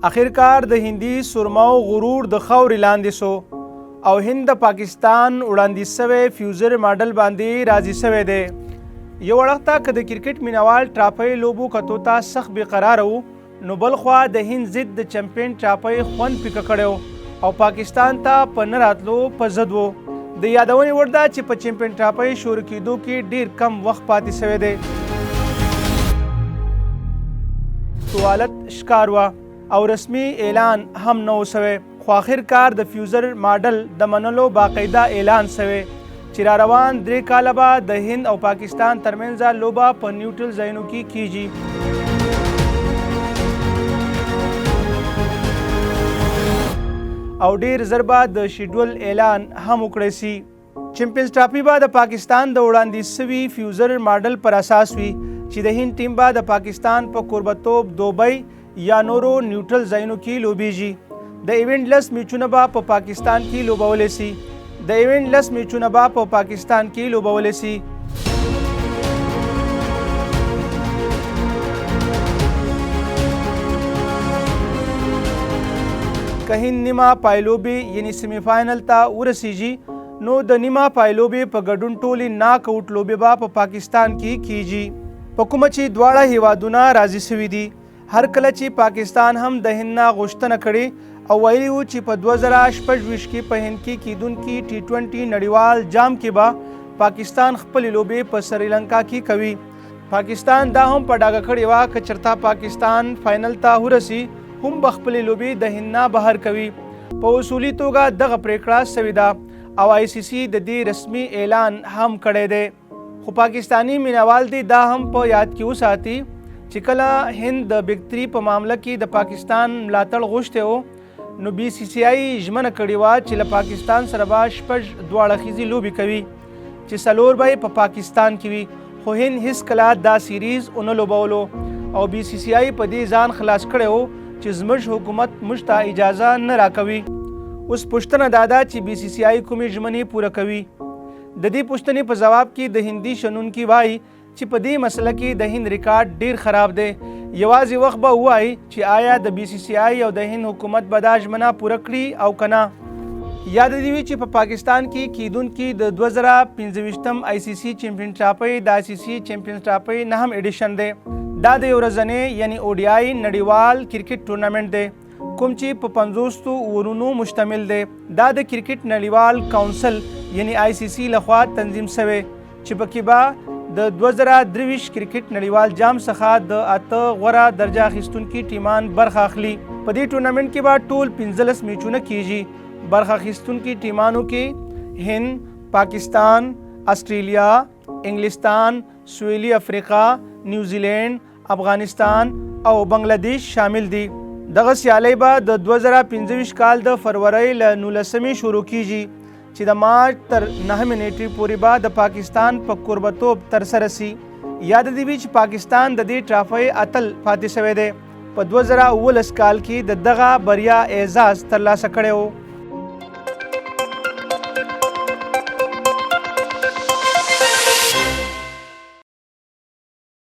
اخرکار د هندي سرماو غرور د خاورې لاندې سو او هند د پاکستان وړاندیز شوی فیوزر ماډل باندې راضي شوی دی. یو اړخ ته که د کرکټ مینوال ټراپۍ لوبو کتو ته سخت بېقراره و، نو بل خوا د هند ضد د چمپین ټراپۍ خوند پیکه کړی او پاکستان ته په نه راتلو په ضد و. د یادونې وړ ده چې په چمپین ټراپۍ شروع کېدو کې ډېر کم وخت پاتې شوی دی. سوالت ښکار وه او رسمي اعلان هم نه و شوی، خو آخر کار د فیوزر ماډل د منلو باقاعده اعلان شوی چې را روان 3 کاله به د هند او پاکستان ترمنځ لوبه په نیوټرل ځایونو کې کیږي. او ډیر زر به د شیډول اعلان هم وکړی سي. چمپینز ټرافي به د پاکستان د وړاندیز شوي فیوزر ماډل پر اساس وي چې د هند ټیم به د پاکستان په کوربتوب دوبۍ یا نورو نیوټرل ځایونو کې لوبیږي. د ایونټ 10 میچونه به په پاکستان کې لوبولی سي. د ایونټ 10 میچونه به په پاکستان کې لوبولی سي. که هند نیمه پایلوبې یعنی سیمی فاینل ته ورسیږي نو د نیمه پایلوبې په ګډون ټولې ناک آوټ لوبې به په پاکستان کې کیږي. په کومه چې دواړه هیوادونه راضي شوي دي. هر کله چې پاکستان هم د هند نه غوښتنه کړې او ویلي وو چې په 2026 کې په هند کې کیدونکي T20 نړیوال جام کې به پاکستان خپلې لوبې په سریلنکا کې کوي. پاکستان دا هم په ډاګه کړې وه که چېرته پاکستان فاینل ته ورسي هم به خپلې لوبې د هند نه بهر کوي. په اصولي توګه دغه پریکړه شوې ده او ICC د دې رسمي اعلان هم کړی دی. خو پاکستانی مینوال دی دا هم په یاد کې وساتي چې کله هند د بګ 3 په معامله کې د پاکستان ملاتړ غوښتی و نو BCCI ژمنه کړې وه چې له پاکستان سره به 6 دواړه اړخیزې لوبې کوي چې 4 به یې په پاکستان کې وي. خو هند هیڅکله دا سیریز ونه لوبولو او BCCI په دې ځان خلاص کړی و چې زموږ حکومت موږ ته اجازه نه راکوي. اوس پوښتنه دا ده چې BCCI کومې ژمنې پوره کوي. د دې پوښتنې په ځواب کې د هندي شنونکي وایي چې په دې مسله کې د هند ریکارډ ډیر خراب دی. یوازې وخت به ووایي چې آیا د BCCI او د هند حکومت به دا ژمنه پوره کړي او که نه. یاد دې وي چې په پاکستان کې کیدونکي د 2025 ICC چمپین ټرافي د ICC چمپین ټرافي 9م ایډیشن دی. دا د یو ورځنۍ یعنی ODI نړیوال کرکټ ټورنمنټ دی کوم چې په 50 اورونو مشتمل دی. دا د کرکټ نړیوال کونسل یعنی ICC لخوا تنظیم شوی چې پکې به د 2023 کرکټ نړیوال جام څخه د 8 غوره درجه اخیستونکي ټیمان برخه اخلي. په دې ټورنمنټ کې به ټول 15 میچونه کیږي. برخه اخیستونکي ټیمانو کې هند، پاکستان، استرالیا، انګلستان، سویلي افریقا، نیوزیلینډ، افغانستان او بنگلادیش شامل دي. دغه سیالۍ به د 2025 کال د فروری له 19 شروع کیږي چې د مارچ تر 9 نیټې پورې به د پاکستان په کوربتوب ترسره سي. یاد دې وي چې پاکستان د دې ټرافۍ اتل پاتې شوی دی. په 2019 کال کې د دغه بریا اعزاز ترلاسه کړی و.